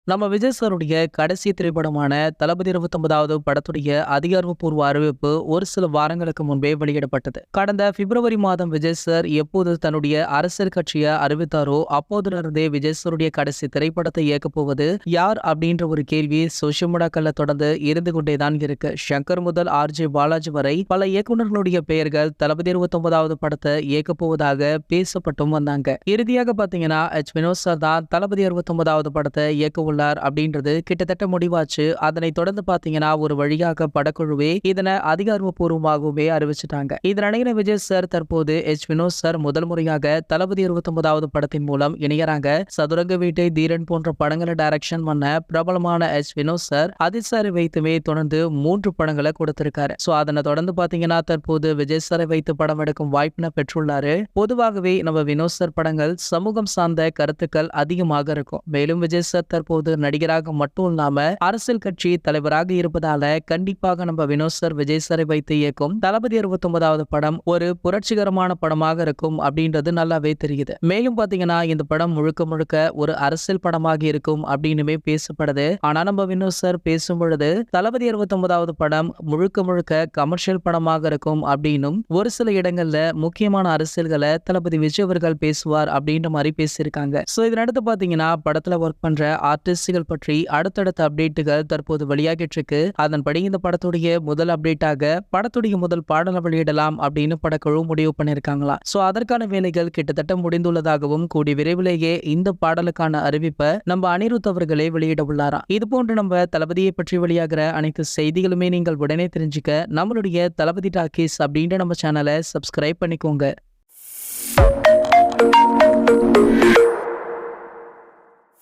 நம்ம விஜய் சாருடைய கடைசி திரைப்படமான தளபதி 29வது படத்துடைய அதிகாரப்பூர்வ அறிவிப்பு ஒரு சில வாரங்களுக்கு முன்பே வெளியிடப்பட்டது. கடந்த பிப்ரவரி மாதம் விஜய் சார் எப்போது தன்னுடைய அரசியல் கட்சியை அறிவித்தாரோ அப்போதிலிருந்தே விஜய் சாருடைய கடைசி திரைப்படத்தை இயக்கப் போவது யார் அப்படின்ற ஒரு கேள்வி சோசியல் மீடியாக்கள்ல தொடர்ந்து இருந்து கொண்டேதான் இருக்கு. சங்கர் முதல் RJ பாலாஜி வரை பல இயக்குநர்களுடைய பெயர்கள் தளபதி 29வது படத்தை இயக்கப் போவதாக பேசப்பட்டும் வந்தாங்க. இறுதியாக பாத்தீங்கன்னா வினோத் சார் தான் தளபதி 69வது படத்தை இயக்க அப்படின்றது கிட்டத்தட்ட முடிவாச்சு. அதனை தொடர்ந்து பாத்தீங்கன்னா ஒரு வழியாக படக்குழுவே இதனை அதிகாரப்பூர்வமாகவே அறிவிச்சிட்டாங்க. இதனிடையே விஜய் சார் தற்போது வினோத் சார் முதல் முறையாக தளபதி 29வது படத்தின் மூலம் இணையறாங்க. சதுரங்க வீட்டை, தீரன் போன்ற படங்களை டைரக்ஷன் பண்ண பிரபலமான வினோத் சார் அதிசாரை வைத்துமே தொடர்ந்து 3 படங்களை கொடுத்திருக்காரு. சோ அதனை தொடர்ந்து பாத்தீங்கன்னா தற்போது விஜய் சாரை வைத்து படம் எடுக்கும் வாய்ப்பினை பெற்றுள்ளாரு. பொதுவாகவே நம்ம வினோத் சார் படங்கள் சமூகம் சார்ந்த கருத்துக்கள் அதிகமாக இருக்கும். மேலும் விஜய் சார் தற்போது நடிகராக மட்டும் இல்லாம அரசியல் கட்சி தலைவராக இருப்பதால கண்டிப்பாக நம்ம வினோத் சார் விஜய் சாரை வைத்து இயக்கும் தளபதி 69வது படம் ஒரு புரட்சிகரமான படமாக இருக்கும் அப்படின்றது நல்லாவே தெரியுது. மேலும் பாத்தீங்கன்னா இந்த படம் முழுக்க முழுக்க ஒரு அரசியல் படமாக இருக்கும் அப்படின்னுமே பேசப்படுது. ஆனா நம்ம வினோத் சார் பேசும் பொழுது தளபதி 69வது படம் முழுக்க முழுக்க கமர்ஷியல் படமாக இருக்கும் அப்படின்னும் ஒரு சில இடங்கள்ல முக்கியமான அரசியல்களை தளபதி விஜய் அவர்கள் பேசுவார் அப்படின்ற மாதிரி பேசியிருக்காங்க. சோ இதனடுத்து பாத்தீங்கன்னா படத்துல ஒர்க் பண்ற ஆர்டிஸ்டுகள் பற்றி அடுத்தடுத்த அப்டேட்டுகள் தற்போது வெளியாகிட்டு இருக்கு. அதன்படி இந்த படத்துடைய முதல் அப்டேட்டாக படத்துடைய முதல் பாடலை வெளியிடலாம் அப்படின்னு படக்குழு முடிவு பண்ணிருக்காங்களா. சோ அதற்கான வேலைகள் கிட்டத்தட்ட முடிந்துள்ளதாகவும் கூடிய விரைவிலேயே இந்த பாடலுக்கான அறிவிப்பை நம்ம அனிருத் அவர்களே வெளியிட உள்ளாராம். இது போன்று நம்ம தளபதியை பற்றி வெளியாகிற அனைத்து செய்திகளுமே நீங்கள் உடனே தெரிஞ்சுக்க நம்மளுடைய தளபதி டாக்கீஸ் அப்படின்ற நம்ம சேனலை சப்ஸ்கிரைப் பண்ணிக்கோங்க.